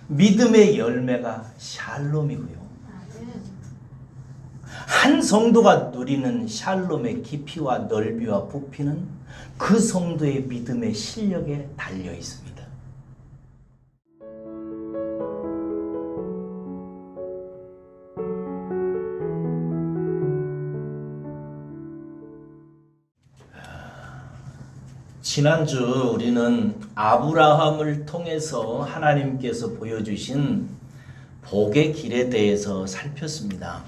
믿음의 열매가 샬롬이고요. 한 성도가 누리는 샬롬의 깊이와 넓이와 부피는 그 성도의 믿음의 실력에 달려 있습니다. 지난주 우리는 아브라함을 통해서 하나님께서 보여주신 복의 길에 대해서 살폈습니다.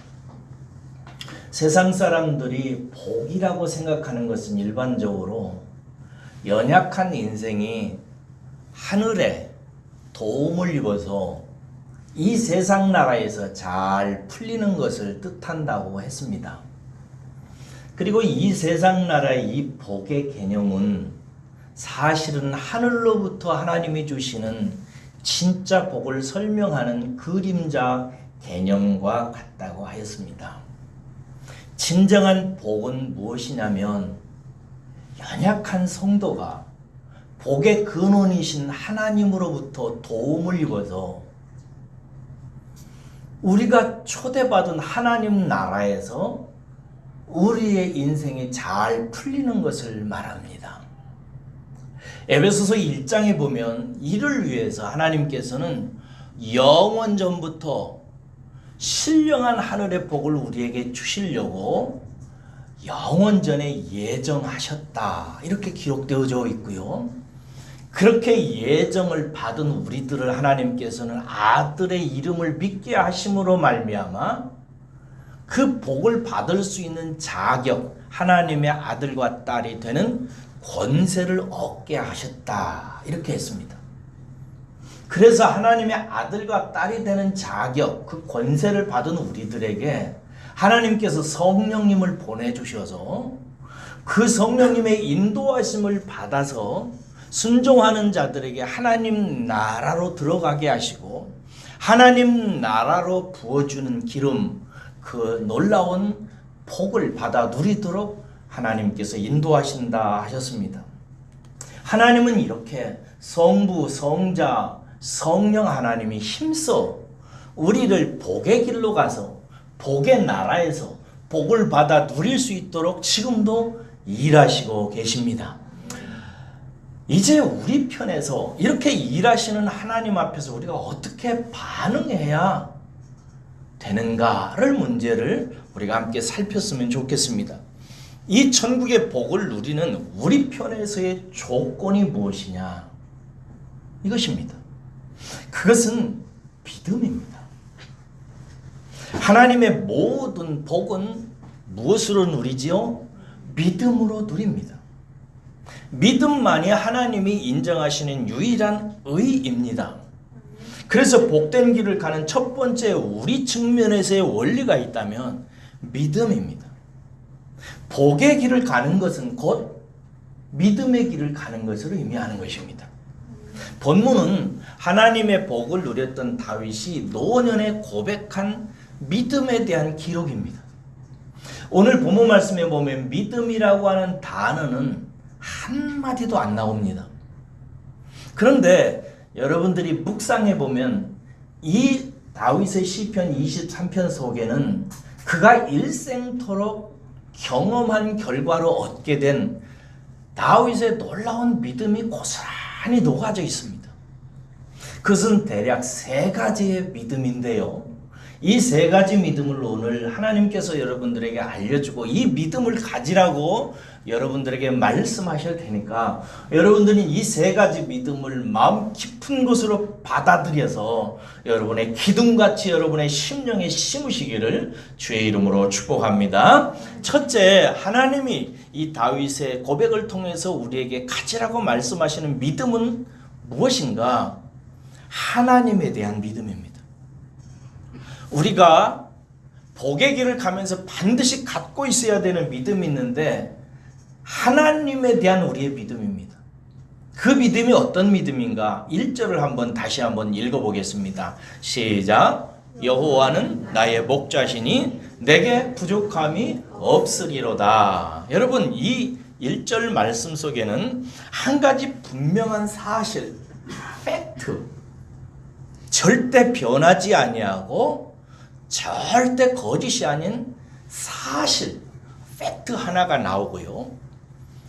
세상 사람들이 복이라고 생각하는 것은 일반적으로 연약한 인생이 하늘에 도움을 입어서 이 세상 나라에서 잘 풀리는 것을 뜻한다고 했습니다. 그리고 이 세상 나라의 이 복의 개념은 사실은 하늘로부터 하나님이 주시는 진짜 복을 설명하는 그림자 개념과 같다고 하였습니다. 진정한 복은 무엇이냐면 연약한 성도가 복의 근원이신 하나님으로부터 도움을 입어서 우리가 초대받은 하나님 나라에서 우리의 인생이 잘 풀리는 것을 말합니다. 에베소서 1장에 보면 이를 위해서 하나님께서는 영원 전부터 신령한 하늘의 복을 우리에게 주시려고 영원 전에 예정하셨다. 이렇게 기록되어져 있고요. 그렇게 예정을 받은 우리들을 하나님께서는 아들의 이름을 믿게 하심으로 말미암아 그 복을 받을 수 있는 자격, 하나님의 아들과 딸이 되는 권세를 얻게 하셨다. 이렇게 했습니다. 그래서 하나님의 아들과 딸이 되는 자격, 그 권세를 받은 우리들에게 하나님께서 성령님을 보내주셔서 그 성령님의 인도하심을 받아서 순종하는 자들에게 하나님 나라로 들어가게 하시고 하나님 나라로 부어주는 기름, 그 놀라운 복을 받아 누리도록 하나님께서 인도하신다 하셨습니다. 하나님은 이렇게 성부, 성자, 성령 하나님이 힘써 우리를 복의 길로 가서 복의 나라에서 복을 받아 누릴 수 있도록 지금도 일하시고 계십니다. 이제 우리 편에서 이렇게 일하시는 하나님 앞에서 우리가 어떻게 반응해야 되는가를 문제를 우리가 함께 살폈으면 좋겠습니다. 이 천국의 복을 누리는 우리 편에서의 조건이 무엇이냐? 이것입니다. 그것은 믿음입니다. 하나님의 모든 복은 무엇으로 누리지요? 믿음으로 누립니다. 믿음만이 하나님이 인정하시는 유일한 의입니다. 그래서 복된 길을 가는 첫 번째 우리 측면에서의 원리가 있다면 믿음입니다. 복의 길을 가는 것은 곧 믿음의 길을 가는 것을 의미하는 것입니다. 본문은 하나님의 복을 누렸던 다윗이 노년에 고백한 믿음에 대한 기록입니다. 오늘 본문 말씀에 보면 믿음이라고 하는 단어는 한마디도 안 나옵니다. 그런데 여러분들이 묵상해 보면 이 다윗의 시편 23편 속에는 그가 일생토록 경험한 결과로 얻게 된 다윗의 놀라운 믿음이 고스란히 녹아져 있습니다. 그것은 대략 세 가지의 믿음인데요. 이 세 가지 믿음을 오늘 하나님께서 여러분들에게 알려주고 이 믿음을 가지라고 여러분들에게 말씀하실 테니까 여러분들이 이 세 가지 믿음을 마음 깊은 곳으로 받아들여서 여러분의 기둥같이 여러분의 심령에 심으시기를 주의 이름으로 축복합니다. 첫째, 하나님이 이 다윗의 고백을 통해서 우리에게 가지라고 말씀하시는 믿음은 무엇인가? 하나님에 대한 믿음입니다. 우리가 복의 길을 가면서 반드시 갖고 있어야 되는 믿음이 있는데 하나님에 대한 우리의 믿음입니다. 그 믿음이 어떤 믿음인가? 1절을 다시 한번 읽어보겠습니다. 시작. 여호와는 나의 목자시니 내게 부족함이 없으리로다. 여러분, 이 1절 말씀 속에는 한 가지 분명한 사실, 팩트, 절대 변하지 아니하고 절대 거짓이 아닌 사실, 팩트 하나가 나오고요.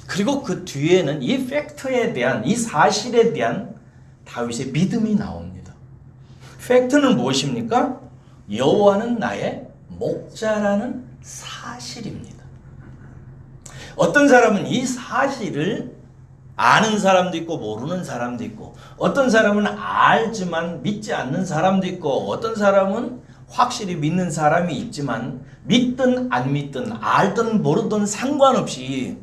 그리고 그 뒤에는 이 팩트에 대한, 이 사실에 대한 다윗의 믿음이 나옵니다. 팩트는 무엇입니까? 여호와는 나의 목자라는 사실입니다. 어떤 사람은 이 사실을 아는 사람도 있고 모르는 사람도 있고, 어떤 사람은 알지만 믿지 않는 사람도 있고, 어떤 사람은 확실히 믿는 사람이 있지만 믿든 안 믿든 알든 모르든 상관없이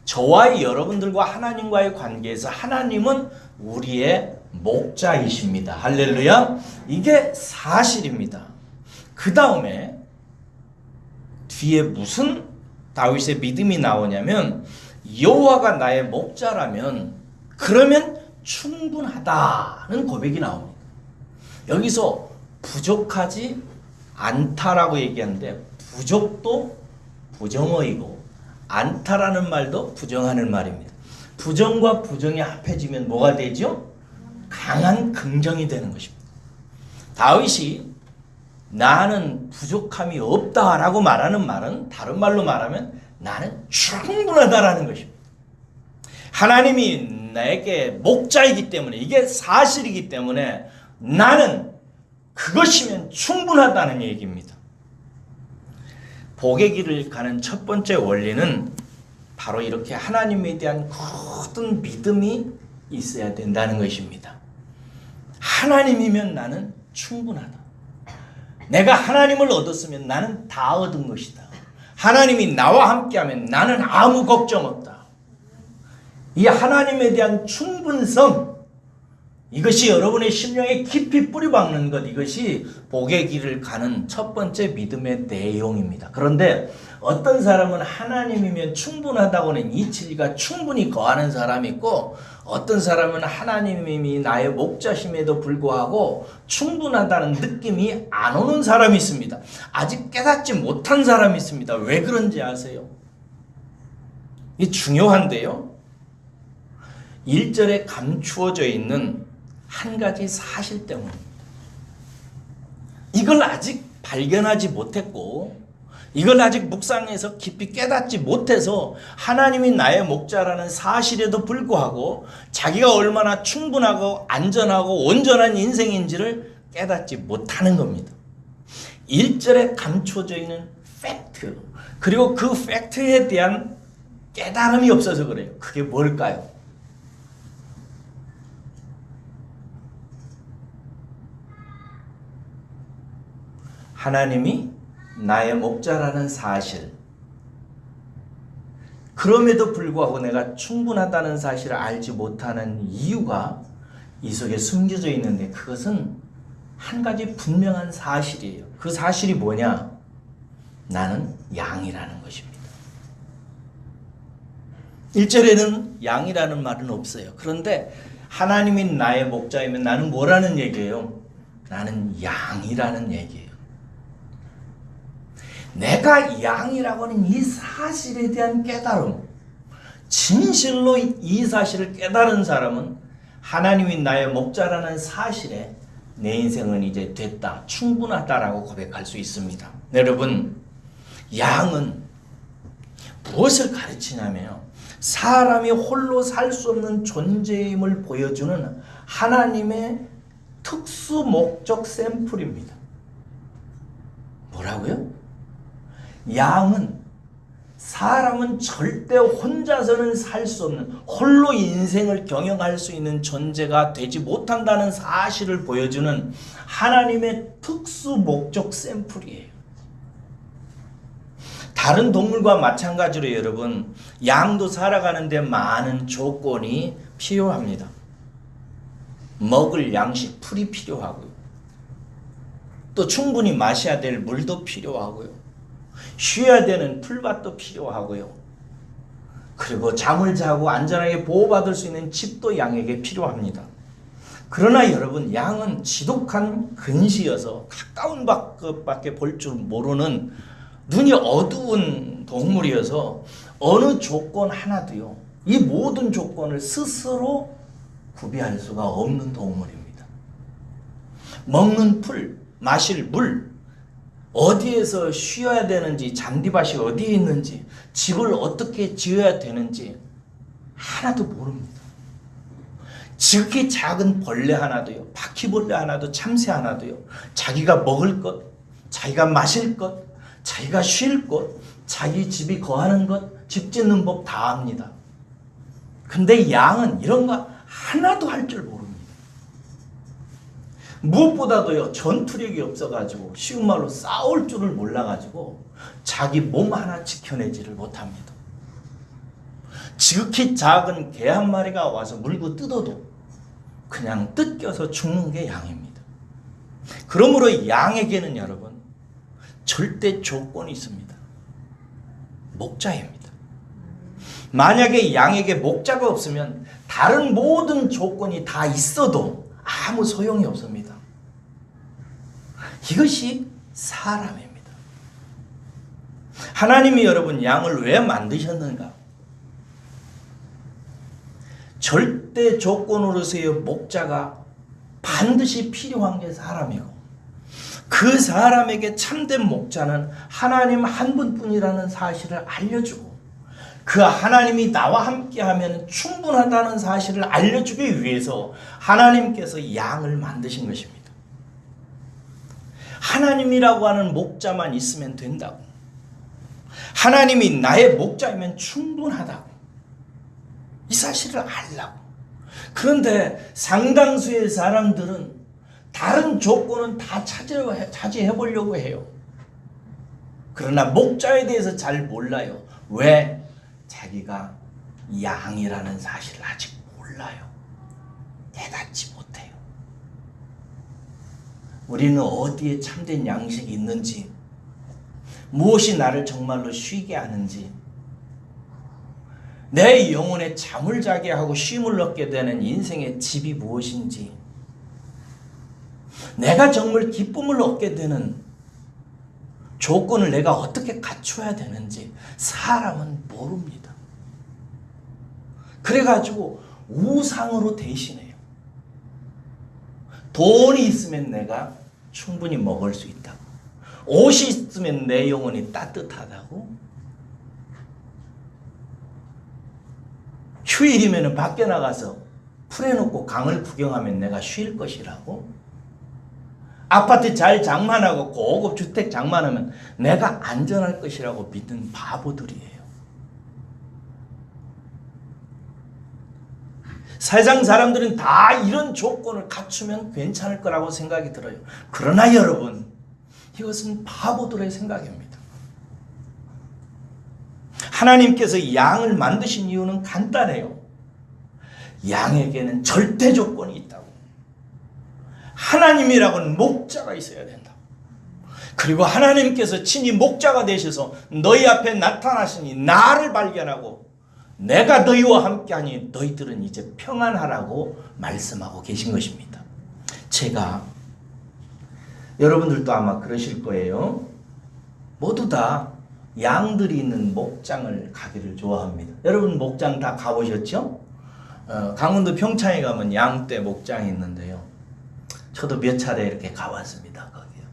저와 여러분들과 하나님과의 관계에서 하나님은 우리의 목자이십니다. 할렐루야. 이게 사실입니다. 그 다음에 뒤에 무슨 다윗의 믿음이 나오냐면, 여호와가 나의 목자라면 그러면 충분하다는 고백이 나옵니다. 여기서 부족하지 않다라고 얘기하는데, 부족도 부정어이고 않다라는 말도 부정하는 말입니다. 부정과 부정이 합해지면 뭐가 되죠? 강한 긍정이 되는 것입니다. 다윗이 나는 부족함이 없다라고 말하는 말은, 다른 말로 말하면 나는 충분하다라는 것입니다. 하나님이 내게 목자이기 때문에, 이게 사실이기 때문에 나는 그것이면 충분하다는 얘기입니다. 복의 길을 가는 첫 번째 원리는 바로 이렇게 하나님에 대한 굳은 믿음이 있어야 된다는 것입니다. 하나님이면 나는 충분하다. 내가 하나님을 얻었으면 나는 다 얻은 것이다. 하나님이 나와 함께하면 나는 아무 걱정 없다. 이 하나님에 대한 충분성, 이것이 여러분의 심령에 깊이 뿌리박는 것, 이것이 복의 길을 가는 첫 번째 믿음의 내용입니다. 그런데 어떤 사람은 하나님이면 충분하다고는 이 진리가 충분히 거하는 사람이 있고, 어떤 사람은 하나님이 나의 목자심에도 불구하고 충분하다는 느낌이 안 오는 사람이 있습니다. 아직 깨닫지 못한 사람이 있습니다. 왜 그런지 아세요? 이게 중요한데요. 1절에 감추어져 있는 한 가지 사실 때문입니다. 이걸 아직 발견하지 못했고, 이걸 아직 묵상해서 깊이 깨닫지 못해서 하나님이 나의 목자라는 사실에도 불구하고 자기가 얼마나 충분하고 안전하고 온전한 인생인지를 깨닫지 못하는 겁니다. 1절에 감춰져 있는 팩트, 그리고 그 팩트에 대한 깨달음이 없어서 그래요. 그게 뭘까요? 하나님이 나의 목자라는 사실, 그럼에도 불구하고 내가 충분하다는 사실을 알지 못하는 이유가 이 속에 숨겨져 있는데, 그것은 한 가지 분명한 사실이에요. 그 사실이 뭐냐? 나는 양이라는 것입니다. 1절에는 양이라는 말은 없어요. 그런데 하나님이 나의 목자이면 나는 뭐라는 얘기예요? 나는 양이라는 얘기예요. 내가 양이라고 하는 이 사실에 대한 깨달음, 진실로 이 사실을 깨달은 사람은 하나님이 나의 목자라는 사실에 내 인생은 이제 됐다, 충분하다라고 고백할 수 있습니다. 여러분, 양은 무엇을 가르치냐면요, 사람이 홀로 살 수 없는 존재임을 보여주는 하나님의 특수 목적 샘플입니다. 뭐라고요? 양은, 사람은 절대 혼자서는 살 수 없는, 홀로 인생을 경영할 수 있는 존재가 되지 못한다는 사실을 보여주는 하나님의 특수 목적 샘플이에요. 다른 동물과 마찬가지로 여러분, 양도 살아가는데 많은 조건이 필요합니다. 먹을 양식, 풀이 필요하고요. 또 충분히 마셔야 될 물도 필요하고요. 쉬어야 되는 풀밭도 필요하고요. 그리고 잠을 자고 안전하게 보호받을 수 있는 집도 양에게 필요합니다. 그러나 여러분, 양은 지독한 근시여서 가까운 밖에 볼 줄 모르는 눈이 어두운 동물이어서 어느 조건 하나도요, 이 모든 조건을 스스로 구비할 수가 없는 동물입니다. 먹는 풀, 마실 물, 어디에서 쉬어야 되는지, 잔디밭이 어디에 있는지, 집을 어떻게 지어야 되는지 하나도 모릅니다. 지극히 작은 벌레 하나도요, 바퀴벌레 하나도, 참새 하나도요, 자기가 먹을 것, 자기가 마실 것, 자기가 쉴 것, 자기 집이 거하는 것, 집 짓는 법 다 압니다. 근데 양은 이런 거 하나도 할 줄 모릅니다. 무엇보다도요, 전투력이 없어가지고, 쉬운 말로 싸울 줄을 몰라가지고 자기 몸 하나 지켜내지를 못합니다. 지극히 작은 개 한 마리가 와서 물고 뜯어도 그냥 뜯겨서 죽는 게 양입니다. 그러므로 양에게는 여러분 절대 조건이 있습니다. 목자입니다. 만약에 양에게 목자가 없으면 다른 모든 조건이 다 있어도 아무 소용이 없습니다. 이것이 사람입니다. 하나님이 여러분 양을 왜 만드셨는가? 절대 조건으로서의 목자가 반드시 필요한 게 사람이고, 그 사람에게 참된 목자는 하나님 한 분뿐이라는 사실을 알려주고, 그 하나님이 나와 함께하면 충분하다는 사실을 알려주기 위해서 하나님께서 양을 만드신 것입니다. 하나님이라고 하는 목자만 있으면 된다고, 하나님이 나의 목자이면 충분하다고, 이 사실을 알라고. 그런데 상당수의 사람들은 다른 조건은 다 차지해 보려고 해요. 그러나 목자에 대해서 잘 몰라요. 왜? 자기가 양이라는 사실을 아직 몰라요. 깨닫지 못해요. 우리는 어디에 참된 양식이 있는지, 무엇이 나를 정말로 쉬게 하는지, 내 영혼에 잠을 자게 하고 쉼을 얻게 되는 인생의 집이 무엇인지, 내가 정말 기쁨을 얻게 되는 조건을 내가 어떻게 갖춰야 되는지 사람은 모릅니다. 그래가지고 우상으로 대신해요. 돈이 있으면 내가 충분히 먹을 수 있다고, 옷이 있으면 내 영혼이 따뜻하다고, 휴일이면 밖에 나가서 풀해놓고 강을 구경하면 내가 쉴 것이라고, 아파트 잘 장만하고 고급 주택 장만하면 내가 안전할 것이라고 믿는 바보들이에요. 세상 사람들은 다 이런 조건을 갖추면 괜찮을 거라고 생각이 들어요. 그러나 여러분, 이것은 바보들의 생각입니다. 하나님께서 양을 만드신 이유는 간단해요. 양에게는 절대 조건이 있다고. 하나님이라고는 목자가 있어야 된다. 그리고 하나님께서 친히 목자가 되셔서 너희 앞에 나타나시니 나를 발견하고 내가 너희와 함께하니 너희들은 이제 평안하라고 말씀하고 계신 것입니다. 제가, 여러분들도 아마 그러실 거예요. 모두 다 양들이 있는 목장을 가기를 좋아합니다. 여러분 목장 다 가보셨죠? 강원도 평창에 가면 양떼 목장이 있는데요. 저도 몇 차례 이렇게 가봤습니다. 거기요.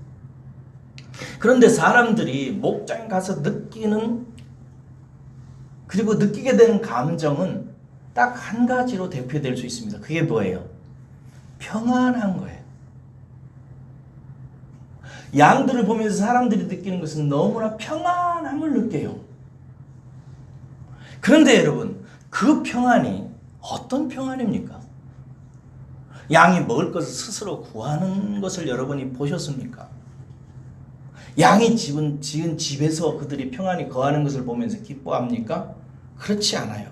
그런데 사람들이 목장에 가서 느끼는, 그리고 느끼게 되는 감정은 딱 한 가지로 대표될 수 있습니다. 그게 뭐예요? 평안한 거예요. 양들을 보면서 사람들이 느끼는 것은 너무나 평안함을 느껴요. 그런데 여러분, 그 평안이 어떤 평안입니까? 양이 먹을 것을 스스로 구하는 것을 여러분이 보셨습니까? 양이 지은 집에서 그들이 평안히 거하는 것을 보면서 기뻐합니까? 그렇지 않아요.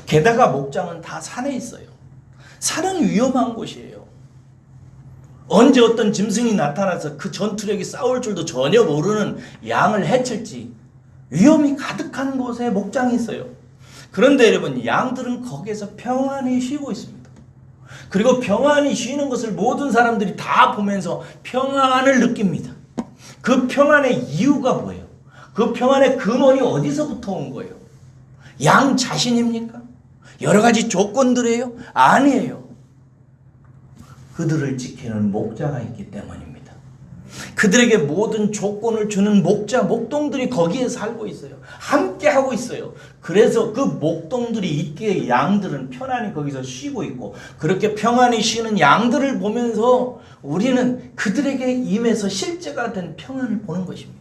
게다가 목장은 다 산에 있어요. 산은 위험한 곳이에요. 언제 어떤 짐승이 나타나서 그 전투력이 싸울 줄도 전혀 모르는 양을 해칠지 위험이 가득한 곳에 목장이 있어요. 그런데 여러분, 양들은 거기에서 평안히 쉬고 있습니다. 그리고 평안히 쉬는 것을 모든 사람들이 다 보면서 평안을 느낍니다. 그 평안의 이유가 뭐예요? 그 평안의 근원이 어디서부터 온 거예요? 양 자신입니까? 여러 가지 조건들이에요? 아니에요. 그들을 지키는 목자가 있기 때문입니다. 그들에게 모든 조건을 주는 목자, 목동들이 거기에 살고 있어요. 함께 하고 있어요. 그래서 그 목동들이 있기에 양들은 편안히 거기서 쉬고 있고, 그렇게 평안히 쉬는 양들을 보면서 우리는 그들에게 임해서 실제가 된 평안을 보는 것입니다.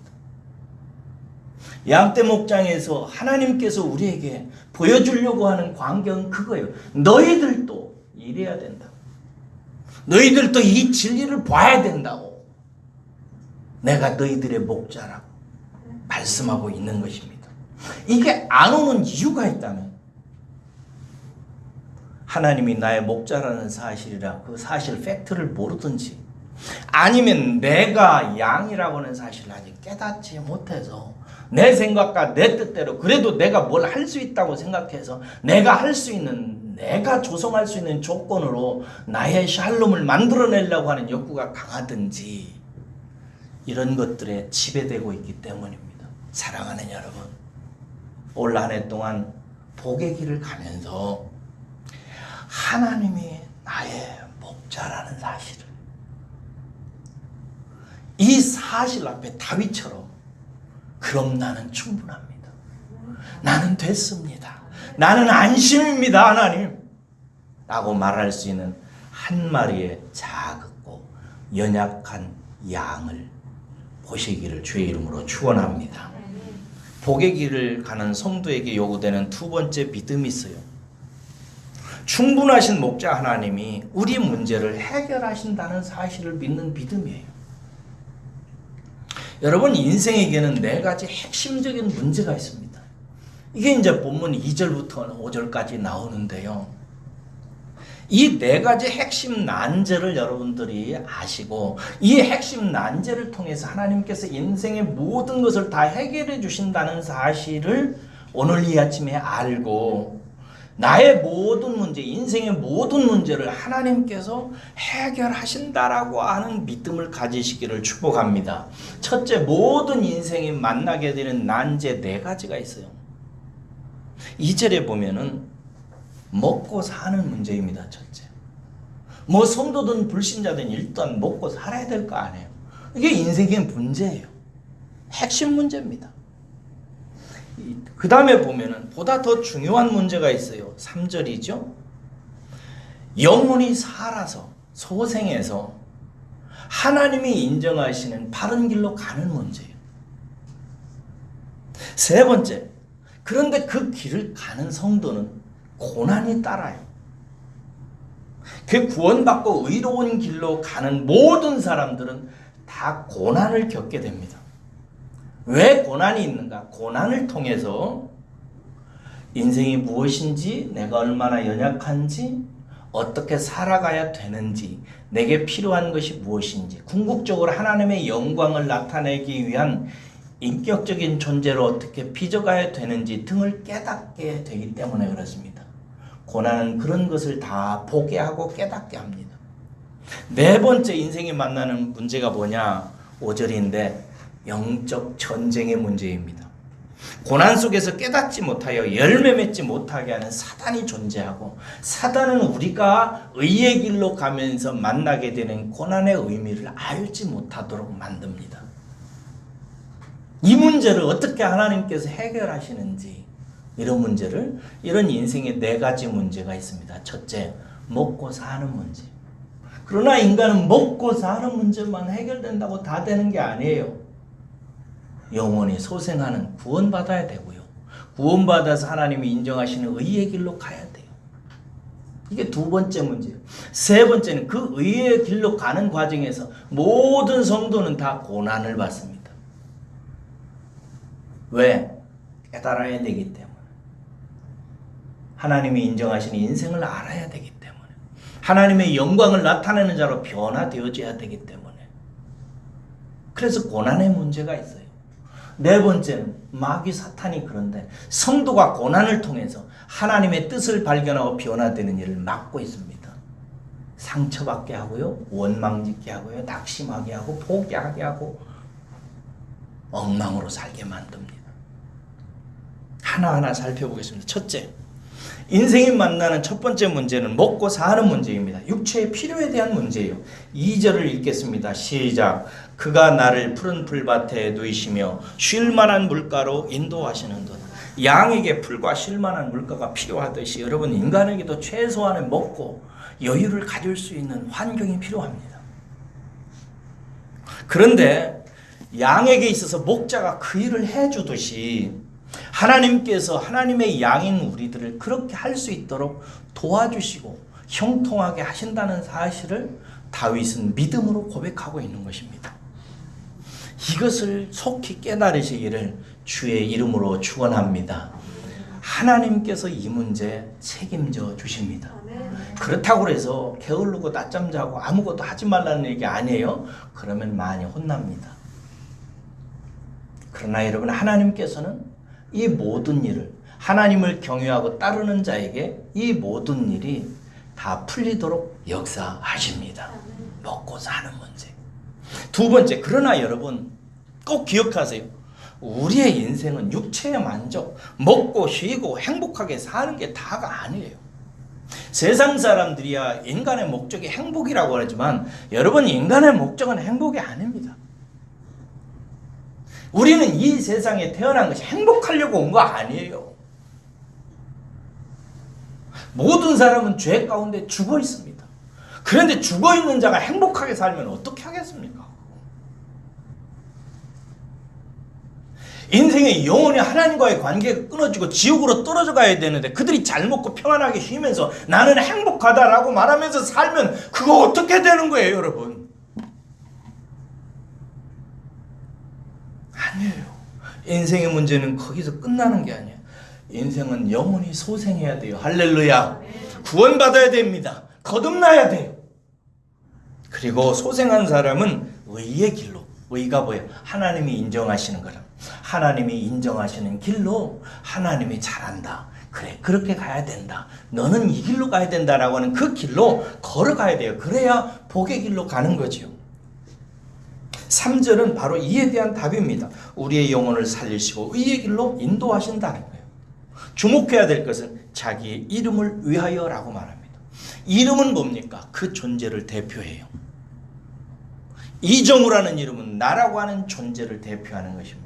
양떼 목장에서 하나님께서 우리에게 보여주려고 하는 광경은 그거예요. 너희들도 이래야 된다. 너희들도 이 진리를 봐야 된다고. 내가 너희들의 목자라고 말씀하고 있는 것입니다. 이게 안 오는 이유가 있다면, 하나님이 나의 목자라는 사실이라 그 사실 팩트를 모르든지, 아니면 내가 양이라고 하는 사실을 아직 깨닫지 못해서 내 생각과 내 뜻대로 그래도 내가 뭘 할 수 있다고 생각해서 내가 할 수 있는, 내가 조성할 수 있는 조건으로 나의 샬롬을 만들어내려고 하는 욕구가 강하든지, 이런 것들에 지배되고 있기 때문입니다. 사랑하는 여러분, 올 한 해 동안 복의 길을 가면서 하나님이 나의 목자라는 사실을, 이 사실 앞에 다윗처럼 그럼 나는 충분합니다. 나는 됐습니다. 나는 안심입니다, 하나님. 라고 말할 수 있는 한 마리의 작고 연약한 양을 보시기를 주의 이름으로 축원합니다. 복의 길을 가는 성도에게 요구되는 두 번째 믿음이 있어요. 충분하신 목자 하나님이 우리 문제를 해결하신다는 사실을 믿는 믿음이에요. 여러분, 인생에게는 네 가지 핵심적인 문제가 있습니다. 이게 이제 본문 2절부터 5절까지 나오는데요. 이 네 가지 핵심 난제를 여러분들이 아시고, 이 핵심 난제를 통해서 하나님께서 인생의 모든 것을 다 해결해 주신다는 사실을 오늘 이 아침에 알고, 나의 모든 문제, 인생의 모든 문제를 하나님께서 해결하신다라고 하는 믿음을 가지시기를 축복합니다. 첫째, 모든 인생이 만나게 되는 난제 네 가지가 있어요. 2절에 보면은 먹고 사는 문제입니다. 첫째, 뭐 성도든 불신자든 일단 먹고 살아야 될 거 아니에요. 이게 인생의 문제예요. 핵심 문제입니다. 그 다음에 보면은 보다 더 중요한 문제가 있어요. 3절이죠. 영혼이 살아서 소생해서 하나님이 인정하시는 바른 길로 가는 문제예요. 세 번째, 그런데 그 길을 가는 성도는 고난이 따라요. 그 구원받고 의로운 길로 가는 모든 사람들은 다 고난을 겪게 됩니다. 왜 고난이 있는가? 고난을 통해서 인생이 무엇인지, 내가 얼마나 연약한지, 어떻게 살아가야 되는지, 내게 필요한 것이 무엇인지, 궁극적으로 하나님의 영광을 나타내기 위한 인격적인 존재로 어떻게 빚어가야 되는지 등을 깨닫게 되기 때문에 그렇습니다. 고난은 그런 것을 다 보게 하고 깨닫게 합니다. 네 번째 인생이 만나는 문제가 뭐냐? 5절인데 영적 전쟁의 문제입니다. 고난 속에서 깨닫지 못하여 열매 맺지 못하게 하는 사단이 존재하고, 사단은 우리가 의의 길로 가면서 만나게 되는 고난의 의미를 알지 못하도록 만듭니다. 이 문제를 어떻게 하나님께서 해결하시는지, 이런 문제를, 이런 인생의 네 가지 문제가 있습니다. 첫째, 먹고 사는 문제. 그러나 인간은 먹고 사는 문제만 해결된다고 다 되는 게 아니에요. 영원히 소생하는, 구원받아야 되고요. 구원받아서 하나님이 인정하시는 의의 길로 가야 돼요. 이게 두 번째 문제예요. 세 번째는 그 의의 길로 가는 과정에서 모든 성도는 다 고난을 받습니다. 왜? 깨달아야 되기 때문에. 하나님이 인정하시는 인생을 알아야 되기 때문에. 하나님의 영광을 나타내는 자로 변화되어져야 되기 때문에. 그래서 고난의 문제가 있어요. 네 번째는 마귀 사탄이 그런데 성도가 고난을 통해서 하나님의 뜻을 발견하고 변화되는 일을 막고 있습니다. 상처받게 하고요, 원망짓게 하고요, 낙심하게 하고, 포기하게 하고, 엉망으로 살게 만듭니다. 하나하나 살펴보겠습니다. 첫째, 인생이 만나는 첫 번째 문제는 먹고 사는 문제입니다. 육체의 필요에 대한 문제예요. 2절을 읽겠습니다. 시작. 그가 나를 푸른 풀밭에 누이시며 쉴 만한 물가로 인도하시는도다. 양에게 풀과 쉴 만한 물가가 필요하듯이 여러분 인간에게도 최소한의 먹고 여유를 가질 수 있는 환경이 필요합니다. 그런데 양에게 있어서 목자가 그 일을 해주듯이 하나님께서 하나님의 양인 우리들을 그렇게 할 수 있도록 도와주시고 형통하게 하신다는 사실을 다윗은 믿음으로 고백하고 있는 것입니다. 이것을 속히 깨달으시기를 주의 이름으로 축원합니다. 하나님께서 이 문제 책임져 주십니다. 그렇다고 해서 게으르고 낮잠 자고 아무것도 하지 말라는 얘기 아니에요. 그러면 많이 혼납니다. 그러나 여러분 하나님께서는 이 모든 일을 하나님을 경외하고 따르는 자에게 이 모든 일이 다 풀리도록 역사하십니다. 먹고 사는 문제. 두 번째, 그러나 여러분 꼭 기억하세요. 우리의 인생은 육체의 만족, 먹고 쉬고 행복하게 사는 게 다가 아니에요. 세상 사람들이야 인간의 목적이 행복이라고 하지만 여러분 인간의 목적은 행복이 아닙니다. 우리는 이 세상에 태어난 것이 행복하려고 온 거 아니에요. 모든 사람은 죄 가운데 죽어 있습니다. 그런데 죽어 있는 자가 행복하게 살면 어떻게 하겠습니까? 인생의 영혼이 하나님과의 관계가 끊어지고 지옥으로 떨어져 가야 되는데 그들이 잘 먹고 평안하게 쉬면서 나는 행복하다라고 말하면서 살면 그거 어떻게 되는 거예요, 여러분? 아니에요. 인생의 문제는 거기서 끝나는 게 아니에요. 인생은 영원히 소생해야 돼요. 할렐루야. 구원받아야 됩니다. 거듭나야 돼요. 그리고 소생한 사람은 의의 길로, 의가 뭐예요? 하나님이 인정하시는 거라. 하나님이 인정하시는 길로 하나님이 잘한다. 그래, 그렇게 가야 된다. 너는 이 길로 가야 된다라고 하는 그 길로 걸어가야 돼요. 그래야 복의 길로 가는 거지요. 3절은 바로 이에 대한 답입니다. 우리의 영혼을 살리시고 의의 길로 인도하신다는 거예요. 주목해야 될 것은 자기의 이름을 위하여라고 말합니다. 이름은 뭡니까? 그 존재를 대표해요. 이정우라는 이름은 나라고 하는 존재를 대표하는 것입니다.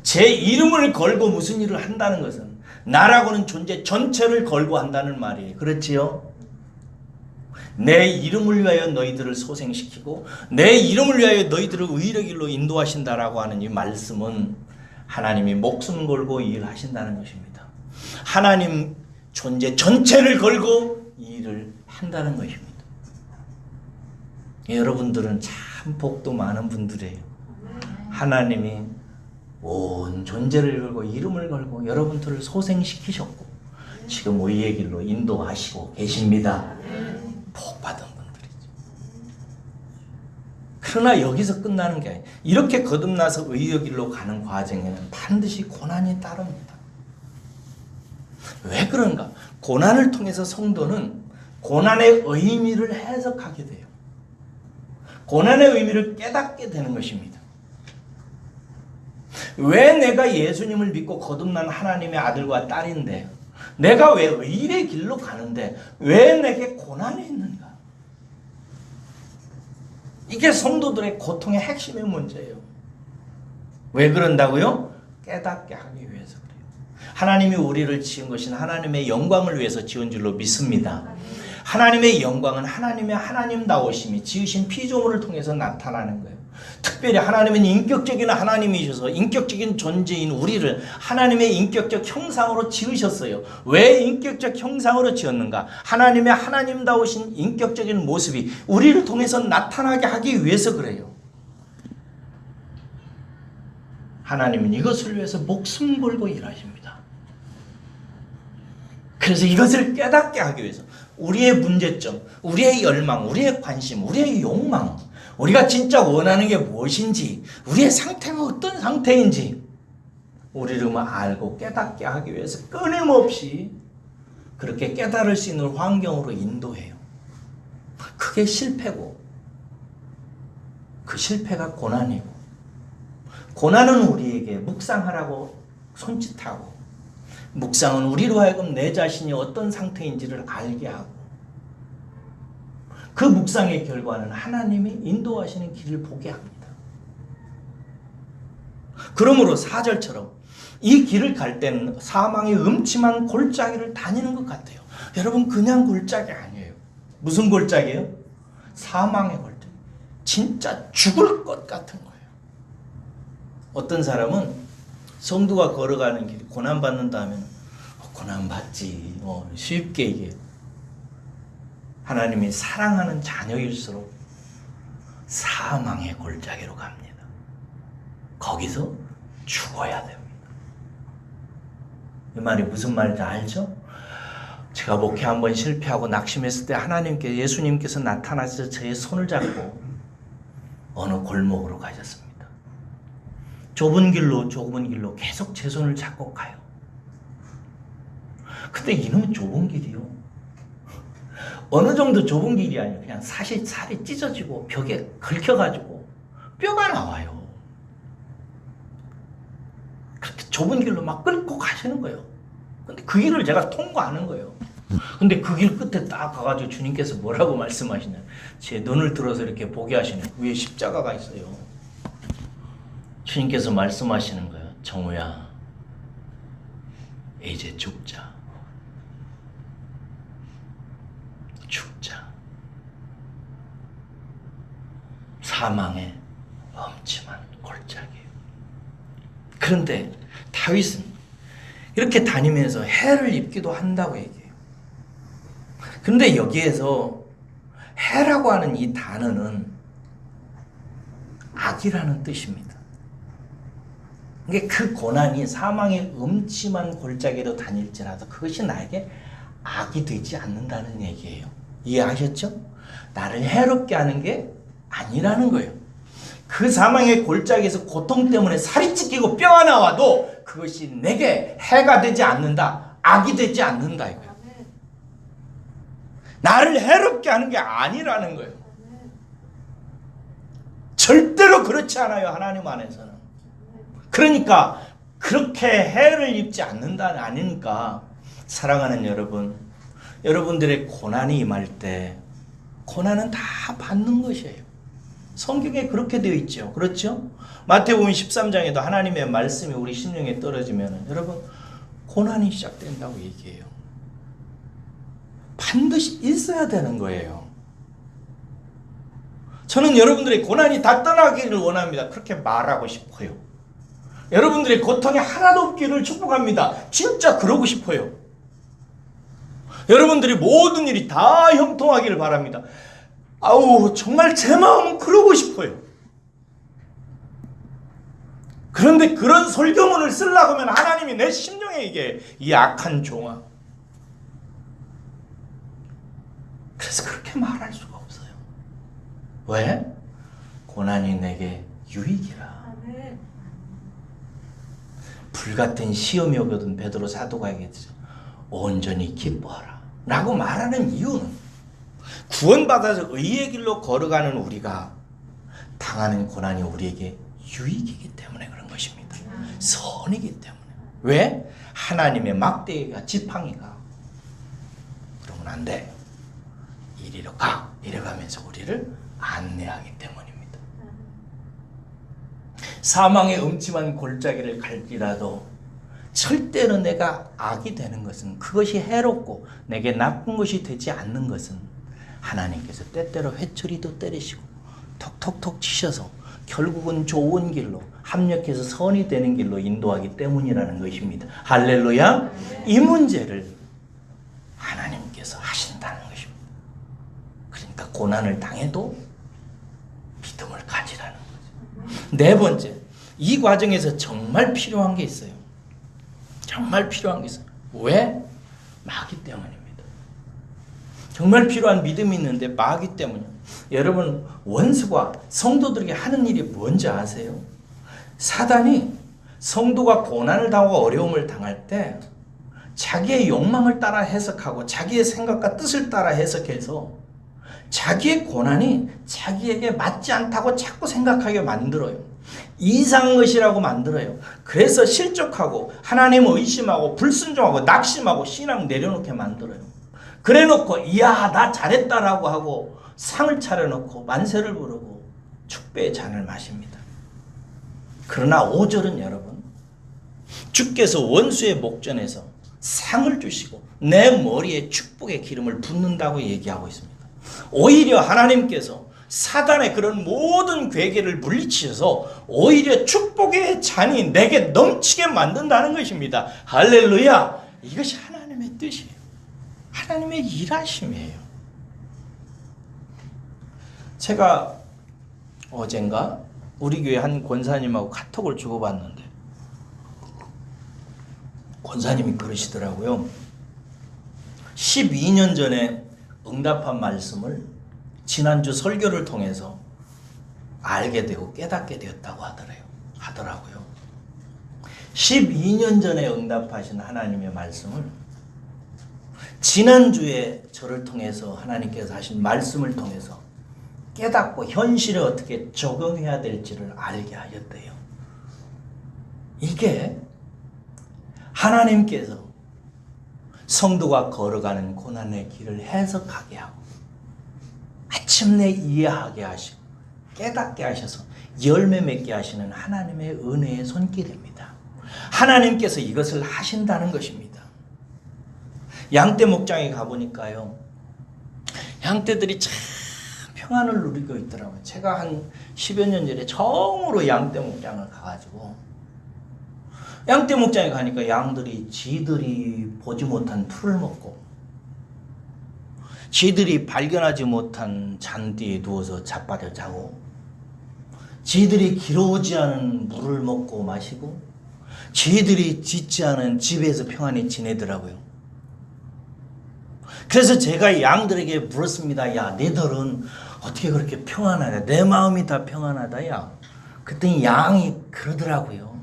제 이름을 걸고 무슨 일을 한다는 것은 나라고 하는 존재 전체를 걸고 한다는 말이에요. 그렇지요? 내 이름을 위하여 너희들을 소생시키고 내 이름을 위하여 너희들을 의의 길로 인도하신다라고 하는 이 말씀은 하나님이 목숨 걸고 일을 하신다는 것입니다. 하나님 존재 전체를 걸고 이 일을 한다는 것입니다. 여러분들은 참 복도 많은 분들이에요. 하나님이 온 존재를 걸고 이름을 걸고 여러분들을 소생시키셨고 지금 의의 길로 인도하시고 계십니다. 복 받은 분들이죠. 그러나 여기서 끝나는 게 아니에요. 이렇게 거듭나서 의의 길로 가는 과정에는 반드시 고난이 따릅니다. 왜 그런가? 고난을 통해서 성도는 고난의 의미를 해석하게 돼요. 고난의 의미를 깨닫게 되는 것입니다. 왜 내가 예수님을 믿고 거듭난 하나님의 아들과 딸인데 내가 왜 의의 길로 가는데 왜 내게 고난이 있는가? 이게 성도들의 고통의 핵심의 문제예요. 왜 그런다고요? 깨닫게 하기 위해서 그래요. 하나님이 우리를 지은 것은 하나님의 영광을 위해서 지은 줄로 믿습니다. 하나님의 영광은 하나님의 하나님다우심이 지으신 피조물을 통해서 나타나는 거예요. 특별히 하나님은 인격적인 하나님이셔서 인격적인 존재인 우리를 하나님의 인격적 형상으로 지으셨어요. 왜 인격적 형상으로 지었는가? 하나님의 하나님다우신 인격적인 모습이 우리를 통해서 나타나게 하기 위해서 그래요. 하나님은 이것을 위해서 목숨 걸고 일하십니다. 그래서 이것을 깨닫게 하기 위해서 우리의 문제점, 우리의 열망, 우리의 관심, 우리의 욕망, 우리가 진짜 원하는 게 무엇인지, 우리의 상태가 어떤 상태인지 우리를 알고 깨닫게 하기 위해서 끊임없이 그렇게 깨달을 수 있는 환경으로 인도해요. 그게 실패고 그 실패가 고난이고 고난은 우리에게 묵상하라고 손짓하고 묵상은 우리로 하여금 내 자신이 어떤 상태인지를 알게 하고 그 묵상의 결과는 하나님이 인도하시는 길을 보게 합니다. 그러므로 4절처럼 이 길을 갈 때는 사망의 음침한 골짜기를 다니는 것 같아요. 여러분 그냥 골짜기 아니에요. 무슨 골짜기예요? 사망의 골짜기. 진짜 죽을 것 같은 거예요. 어떤 사람은 성도가 걸어가는 길이 고난받는다 하면 고난받지 쉽게 얘기해요. 하나님이 사랑하는 자녀일수록 사망의 골짜기로 갑니다. 거기서 죽어야 됩니다. 이 말이 무슨 말인지 알죠? 제가 목회 한번 실패하고 낙심했을 때 하나님께 예수님께서 나타나셔서 저의 손을 잡고 어느 골목으로 가셨습니다. 좁은 길로 계속 제 손을 잡고 가요. 근데 이놈은 좁은 길이요. 어느 정도 좁은 길이 아니에요. 그냥 사실 살이 찢어지고 벽에 긁혀가지고 뼈가 나와요. 그렇게 좁은 길로 막 끌고 가시는 거예요. 근데 그 길을 제가 통과하는 거예요. 근데 그 길 끝에 딱 가가지고 주님께서 뭐라고 말씀하시냐. 제 눈을 들어서 이렇게 보게 하시는 위에 십자가가 있어요. 주님께서 말씀하시는 거예요. 정우야, 이제 죽자. 사망의 엄침한 골짜기예요. 그런데 다윗은 이렇게 다니면서 해를 입기도 한다고 얘기해요. 그런데 여기에서 해라고 하는 이 단어는 악이라는 뜻입니다. 그 고난이 사망의 음침한 골짜기로 다닐지라도 그것이 나에게 악이 되지 않는다는 얘기예요. 이해하셨죠? 나를 해롭게 하는 게 아니라는 거예요. 그 사망의 골짜기에서 고통 때문에 살이 찢기고 뼈가 나와도 그것이 내게 해가 되지 않는다. 악이 되지 않는다 이거예요. 나를 해롭게 하는 게 아니라는 거예요. 절대로 그렇지 않아요. 하나님 안에서는. 그러니까 그렇게 해를 입지 않는다는 아니니까 사랑하는 여러분, 여러분들의 고난이 임할 때 고난은 다 받는 것이에요. 성경에 그렇게 되어 있죠. 그렇죠? 마태복음 13장에도 하나님의 말씀이 우리 심령에 떨어지면 여러분 고난이 시작된다고 얘기해요. 반드시 있어야 되는 거예요. 저는 여러분들의 고난이 다 떠나기를 원합니다. 그렇게 말하고 싶어요. 여러분들의 고통이 하나도 없기를 축복합니다. 진짜 그러고 싶어요. 여러분들이 모든 일이 다 형통하기를 바랍니다. 아우 정말 제 마음은 그러고 싶어요. 그런데 그런 설교문을 쓰려고 하면 하나님이 내 심령에 이게 이 악한 종아. 그래서 그렇게 말할 수가 없어요. 왜? 고난이 내게 유익이라. 불같은 시험이 오거든 베드로 사도가 얘기했죠. 온전히 기뻐하라 라고 말하는 이유는 구원받아서 의의 길로 걸어가는 우리가 당하는 고난이 우리에게 유익이기 때문에 그런 것입니다. 선이기 때문에. 왜? 하나님의 막대기가 지팡이가 그러면 안 돼. 이리로 가. 이래가면서 우리를 안내하기 때문입니다. 사망의 음침한 골짜기를 갈지라도 절대로 내가 악이 되는 것은 그것이 해롭고 내게 나쁜 것이 되지 않는 것은 하나님께서 때때로 회초리도 때리시고 톡톡톡 치셔서 결국은 좋은 길로 합력해서 선이 되는 길로 인도하기 때문이라는 것입니다. 할렐루야. 이 문제를 하나님께서 하신다는 것입니다. 그러니까 고난을 당해도 믿음을 가지라는 거죠. 네 번째, 이 과정에서 정말 필요한 게 있어요. 정말 필요한 게 있어요. 왜? 마귀 때문입니다. 정말 필요한 믿음이 있는데 마귀 때문이에요. 여러분 원수가 성도들에게 하는 일이 뭔지 아세요? 사단이 성도가 고난을 당하고 어려움을 당할 때 자기의 욕망을 따라 해석하고 자기의 생각과 뜻을 따라 해석해서 자기의 고난이 자기에게 맞지 않다고 자꾸 생각하게 만들어요. 이상한 것이라고 만들어요. 그래서 실족하고 하나님을 의심하고 불순종하고 낙심하고 신앙 내려놓게 만들어요. 그래놓고 이야 나 잘했다라고 하고 상을 차려놓고 만세를 부르고 축배의 잔을 마십니다. 그러나 5절은 여러분, 주께서 원수의 목전에서 상을 주시고 내 머리에 축복의 기름을 붓는다고 얘기하고 있습니다. 오히려 하나님께서 사단의 그런 모든 괴계를 물리치셔서 오히려 축복의 잔이 내게 넘치게 만든다는 것입니다. 할렐루야! 이것이 하나님의 뜻이에요. 하나님의 일하심이에요. 제가 어젠가 우리 교회 한 권사님하고 카톡을 주고받는데 권사님이 그러시더라고요. 12년 전에 응답한 말씀을 지난주 설교를 통해서 알게 되고 깨닫게 되었다고 하더라고요. 12년 전에 응답하신 하나님의 말씀을 지난주에 저를 통해서 하나님께서 하신 말씀을 통해서 깨닫고 현실에 어떻게 적용해야 될지를 알게 하셨대요. 이게 하나님께서 성도가 걸어가는 고난의 길을 해석하게 하고 마침내 이해하게 하시고 깨닫게 하셔서 열매 맺게 하시는 하나님의 은혜의 손길입니다. 하나님께서 이것을 하신다는 것입니다. 양떼 목장에 가보니까요, 양떼들이 참 평안을 누리고 있더라고요. 제가 한 10여 년 전에 처음으로 양떼 목장을 가가지고 양떼 목장에 가니까 양들이 지들이 보지 못한 풀을 먹고 지들이 발견하지 못한 잔디에 누워서 자빠져 자고 지들이 길어오지 않은 물을 먹고 마시고 지들이 짓지 않은 집에서 평안히 지내더라고요. 그래서 제가 양들에게 물었습니다. 야, 너희들은 어떻게 그렇게 평안하냐? 내 마음이 다 평안하다. 야. 그랬더니 양이 그러더라고요.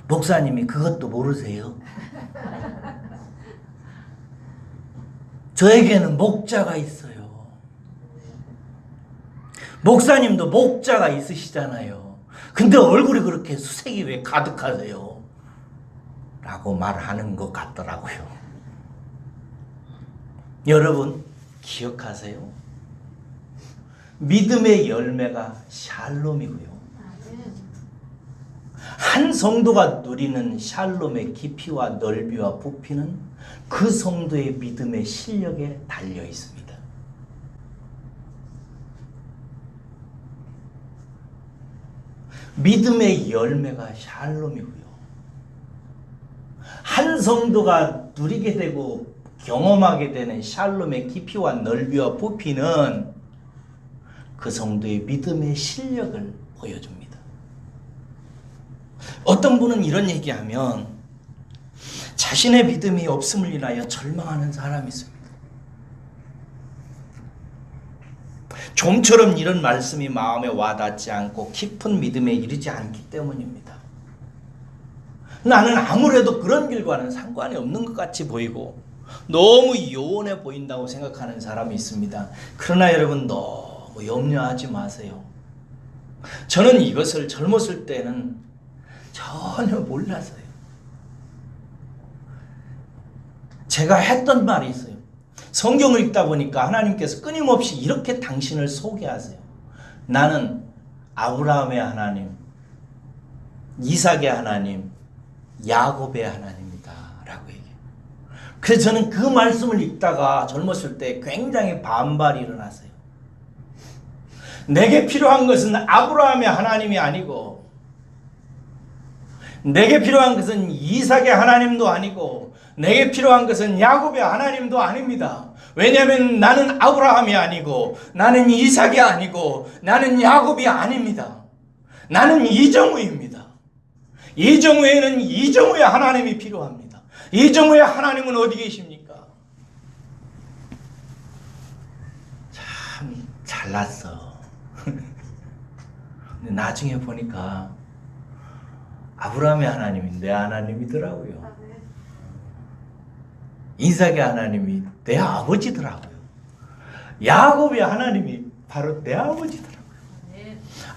목사님이 그것도 모르세요? 저에게는 목자가 있어요. 목사님도 목자가 있으시잖아요. 근데 얼굴이 그렇게 수색이 왜 가득하세요? 라고 말하는 것 같더라고요. 여러분 기억하세요? 믿음의 열매가 샬롬이고요. 한 성도가 누리는 샬롬의 깊이와 넓이와 부피는 그 성도의 믿음의 실력에 달려 있습니다. 믿음의 열매가 샬롬이고요. 한 성도가 누리게 되고 경험하게 되는 샬롬의 깊이와 넓이와 부피는 그 성도의 믿음의 실력을 보여줍니다. 어떤 분은 이런 얘기하면 자신의 믿음이 없음을 인하여 절망하는 사람이 있습니다. 좀처럼 이런 말씀이 마음에 와닿지 않고 깊은 믿음에 이르지 않기 때문입니다. 나는 아무래도 그런 길과는 상관이 없는 것 같이 보이고 너무 요원해 보인다고 생각하는 사람이 있습니다. 그러나 여러분 너무 염려하지 마세요. 저는 이것을 젊었을 때는 전혀 몰랐어요. 제가 했던 말이 있어요. 성경을 읽다 보니까 하나님께서 끊임없이 이렇게 당신을 소개하세요. 나는 아브라함의 하나님, 이삭의 하나님, 야곱의 하나님이다 라고 얘기해요. 그래서 저는 그 말씀을 읽다가 젊었을 때 굉장히 반발이 일어났어요. 내게 필요한 것은 아브라함의 하나님이 아니고 내게 필요한 것은 이삭의 하나님도 아니고 내게 필요한 것은 야곱의 하나님도 아닙니다. 왜냐하면 나는 아브라함이 아니고 나는 이삭이 아니고 나는 야곱이 아닙니다. 나는 이정우입니다. 이정우에는 이정우의 하나님이 필요합니다. 이정우의 하나님은 어디 계십니까? 참 잘났어. 근데 나중에 보니까 아브라함의 하나님이 내 하나님이더라고요. 이삭의 하나님이 내 아버지더라고요. 야곱의 하나님이 바로 내 아버지더라고요.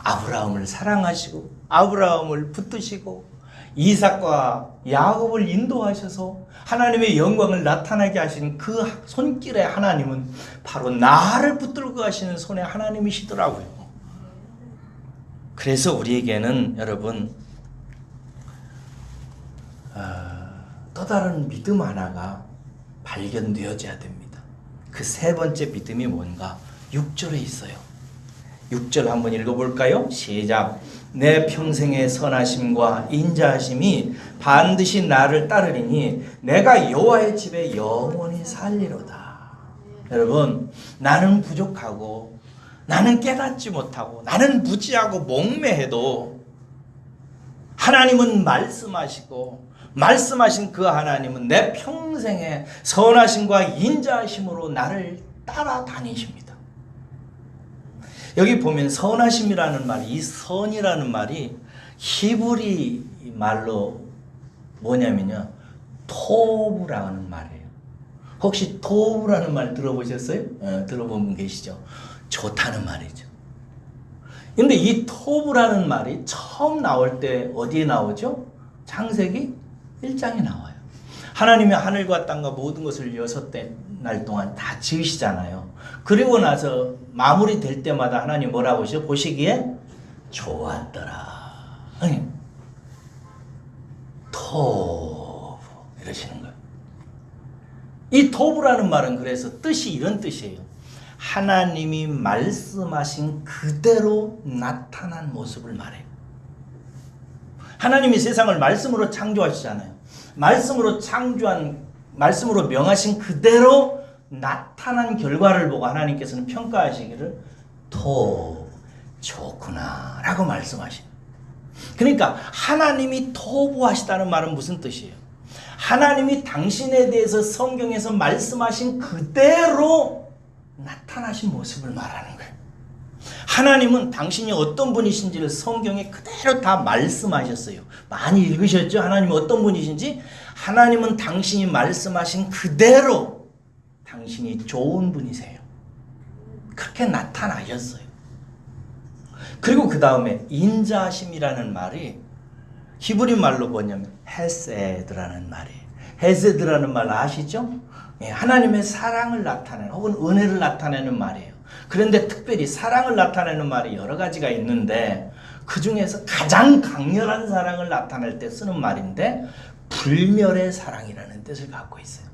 아브라함을 사랑하시고 아브라함을 붙드시고 이삭과 야곱을 인도하셔서 하나님의 영광을 나타나게 하신 그 손길의 하나님은 바로 나를 붙들고 가시는 손의 하나님이시더라고요. 그래서 우리에게는 여러분 또 다른 믿음 하나가 발견되어져야 됩니다. 그 세 번째 믿음이 뭔가 6절에 있어요. 6절 한번 읽어볼까요? 시작. 내 평생의 선하심과 인자하심이 반드시 나를 따르리니 내가 여호와의 집에 영원히 살리로다. 여러분, 나는 부족하고 나는 깨닫지 못하고 나는 무지하고 목매해도 하나님은 말씀하시고 말씀하신 그 하나님은 내 평생의 선하심과 인자하심으로 나를 따라다니십니다. 여기 보면 선하심이라는 말, 이 선이라는 말이 히브리 말로 뭐냐면요, 토브라는 말이에요. 혹시 토브라는 말 들어보셨어요? 들어본 분 계시죠? 좋다는 말이죠. 근데 이 토브라는 말이 처음 나올 때 어디에 나오죠? 창세기 1장에 나와요. 하나님이 하늘과 땅과 모든 것을 6날 동안 다 지으시잖아요. 그리고 나서 마무리 될 때마다 하나님 뭐라고 하시죠? 보시기에 좋았더라. 토브 이러시는 거예요. 이 토브라는 말은 그래서 뜻이 이런 뜻이에요. 하나님이 말씀하신 그대로 나타난 모습을 말해요. 하나님이 세상을 말씀으로 창조하시잖아요. 말씀으로 창조한, 말씀으로 명하신 그대로 나타난 결과를 보고 하나님께서는 평가하시기를 좋구나 라고 말씀하시는. 그러니까 하나님이 토부하시다는 말은 무슨 뜻이에요? 하나님이 당신에 대해서 성경에서 말씀하신 그대로 나타나신 모습을 말하는 거예요. 하나님은 당신이 어떤 분이신지를 성경에 그대로 다 말씀하셨어요. 많이 읽으셨죠? 하나님은 어떤 분이신지? 하나님은 당신이 말씀하신 그대로 당신이 좋은 분이세요. 그렇게 나타나셨어요. 그리고 그 다음에 인자하심이라는 말이 히브리 말로 뭐냐면 헤세드라는 말이에요. 헤세드라는 말 아시죠? 하나님의 사랑을 나타내는 혹은 은혜를 나타내는 말이에요. 그런데 특별히 사랑을 나타내는 말이 여러 가지가 있는데 그 중에서 가장 강렬한 사랑을 나타낼 때 쓰는 말인데 불멸의 사랑이라는 뜻을 갖고 있어요.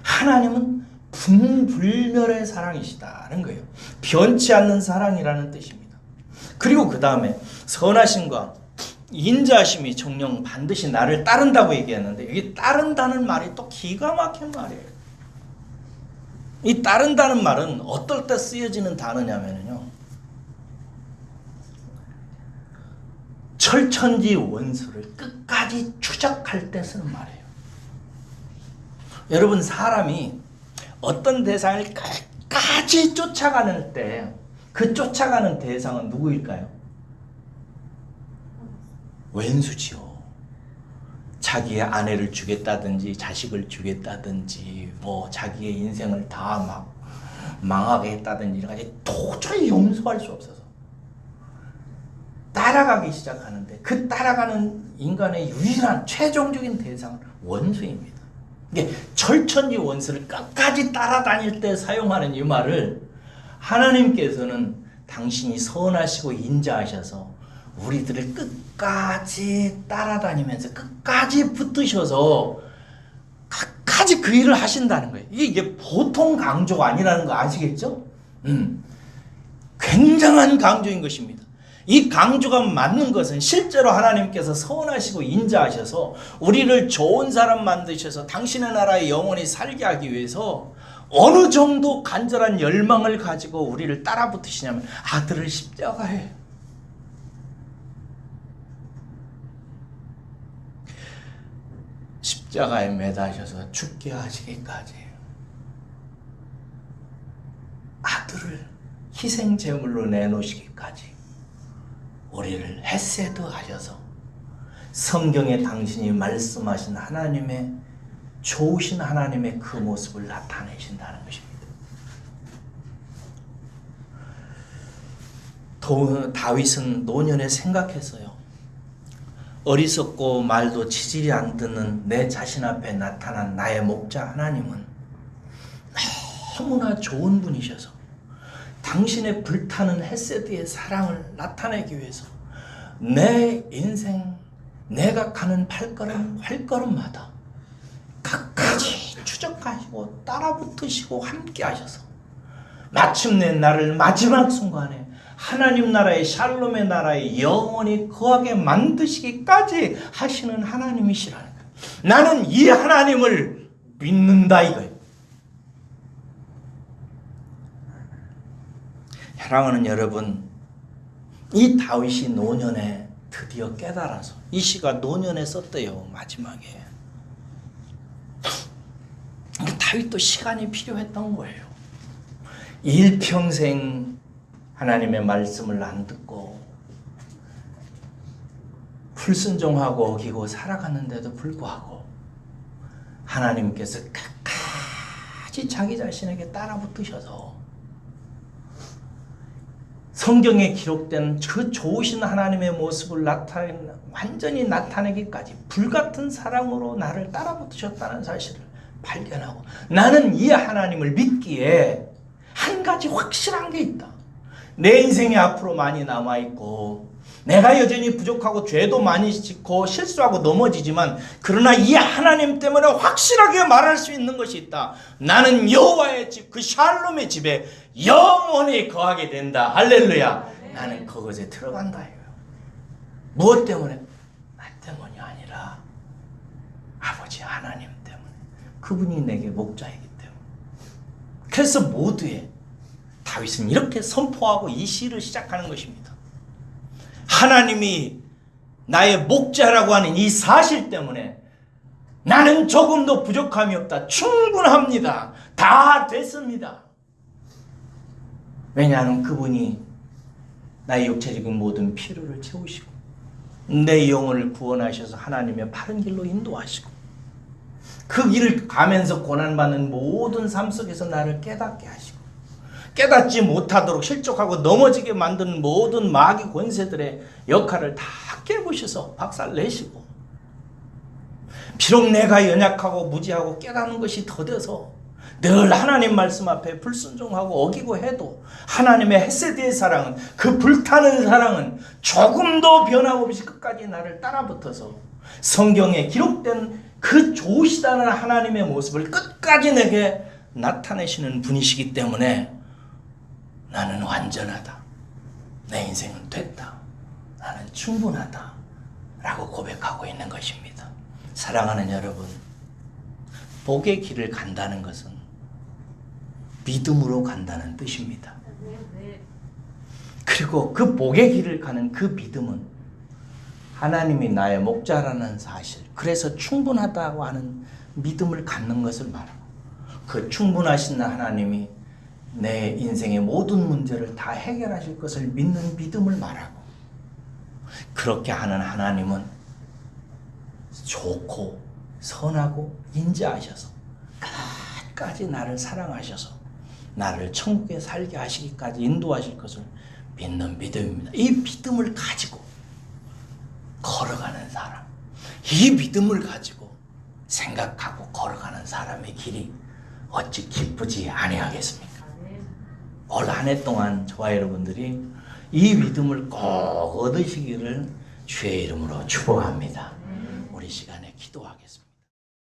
하나님은 불멸의 사랑이시다는 거예요. 변치 않는 사랑이라는 뜻입니다. 그리고 그 다음에 선하심과 인자하심이 정녕 반드시 나를 따른다고 얘기했는데 여기 따른다는 말이 또 기가 막힌 말이에요. 이 따른다는 말은 어떨 때 쓰여지는 단어냐면요, 철천지 원수를 끝까지 추적할 때 쓰는 말이에요. 여러분, 사람이 어떤 대상을 끝까지 쫓아가는 때 그 쫓아가는 대상은 누구일까요? 웬수지요. 자기의 아내를 주겠다든지 자식을 주겠다든지 뭐 자기의 인생을 다 막 망하게 했다든지 이런 가지 도저히 용서할 수 없어서 따라가기 시작하는데 그 따라가는 인간의 유일한 최종적인 대상은 원수입니다. 이게 철천지 원수를 끝까지 따라다닐 때 사용하는 이 말을 하나님께서는 당신이 선하시고 인자하셔서 우리들을 끝까지 따라다니면서 끝까지 붙드셔서 끝까지 그 일을 하신다는 거예요. 이게 보통 강조가 아니라는 거 아시겠죠? 굉장한 강조인 것입니다. 이 강조가 맞는 것은 실제로 하나님께서 선하시고 인자하셔서 우리를 좋은 사람 만드셔서 당신의 나라에 영원히 살게 하기 위해서 어느 정도 간절한 열망을 가지고 우리를 따라 붙으시냐면 아들을 십자가에 매다셔서 죽게 하시기까지 아들을 희생 제물로 내놓으시기까지 우리를 헤세드 하셔서 성경에 당신이 말씀하신 하나님의 좋으신 하나님의 그 모습을 나타내신다는 것입니다. 다윗은 노년에 생각했어요. 어리석고 말도 치질이 안 듣는 내 자신 앞에 나타난 나의 목자 하나님은 너무나 좋은 분이셔서 당신의 불타는 헤세드의 사랑을 나타내기 위해서 내 인생, 내가 가는 발걸음마다 끝까지 추적하시고 따라붙으시고 함께 하셔서 마침내 나를 마지막 순간에 하나님 나라의 샬롬의 나라에 영원히 거하게 만드시기까지 하시는 하나님이시라는 거예요. 나는 이 하나님을 믿는다 이거예요. 사랑하는 여러분, 이 다윗이 노년에 드디어 깨달아서 이 시가 노년에 썼대요. 마지막에. 다윗도 시간이 필요했던 거예요. 일평생 하나님의 말씀을 안 듣고 불순종하고 어기고 살아갔는데도 불구하고 하나님께서 끝까지 자기 자신에게 따라붙으셔서 성경에 기록된 그 좋으신 하나님의 모습을 완전히 나타내기까지 불같은 사랑으로 나를 따라붙으셨다는 사실을 발견하고 나는 이 하나님을 믿기에 한 가지 확실한 게 있다. 내 인생이 앞으로 많이 남아있고 내가 여전히 부족하고 죄도 많이 짓고 실수하고 넘어지지만 그러나 이 하나님 때문에 확실하게 말할 수 있는 것이 있다. 나는 여호와의 집, 그 샬롬의 집에 영원히 거하게 된다. 할렐루야. 나는 그것에 들어간다 이거예요. 무엇 때문에? 나 때문이 아니라 아버지 하나님 때문에. 그분이 내게 목자이기 때문에. 그래서 모두의 다윗은 이렇게 선포하고 이 시를 시작하는 것입니다. 하나님이 나의 목자라고 하는 이 사실 때문에 나는 조금도 부족함이 없다. 충분합니다. 다 됐습니다. 왜냐하면 그분이 나의 육체적인 모든 필요를 채우시고 내 영혼을 구원하셔서 하나님의 바른 길로 인도하시고 그 길을 가면서 고난받는 모든 삶 속에서 나를 깨닫게 하시고 깨닫지 못하도록 실족하고 넘어지게 만드는 모든 마귀 권세들의 역할을 다 깨부셔서 박살내시고 비록 내가 연약하고 무지하고 깨닫는 것이 더뎌서 늘 하나님 말씀 앞에 불순종하고 어기고 해도 하나님의 헤세드의 사랑은 그 불타는 사랑은 조금도 변함없이 끝까지 나를 따라붙어서 성경에 기록된 그 좋으시다는 하나님의 모습을 끝까지 내게 나타내시는 분이시기 때문에 나는 완전하다. 내 인생은 됐다. 나는 충분하다. 라고 고백하고 있는 것입니다. 사랑하는 여러분, 복의 길을 간다는 것은 믿음으로 간다는 뜻입니다. 그리고 그 복의 길을 가는 그 믿음은 하나님이 나의 목자라는 사실, 그래서 충분하다고 하는 믿음을 갖는 것을 말하고 그 충분하신 하나님이 내 인생의 모든 문제를 다 해결하실 것을 믿는 믿음을 말하고 그렇게 하는 하나님은 좋고 선하고 인자하셔서 끝까지 나를 사랑하셔서 나를 천국에 살게 하시기까지 인도하실 것을 믿는 믿음입니다. 이 믿음을 가지고 걸어가는 사람, 이 믿음을 가지고 생각하고 걸어가는 사람의 길이 어찌 기쁘지 아니하겠습니까? 올 한 해 동안 저와 여러분들이 이 믿음을 꼭 얻으시기를 주의 이름으로 축복합니다. 우리 시간에 기도하겠습니다.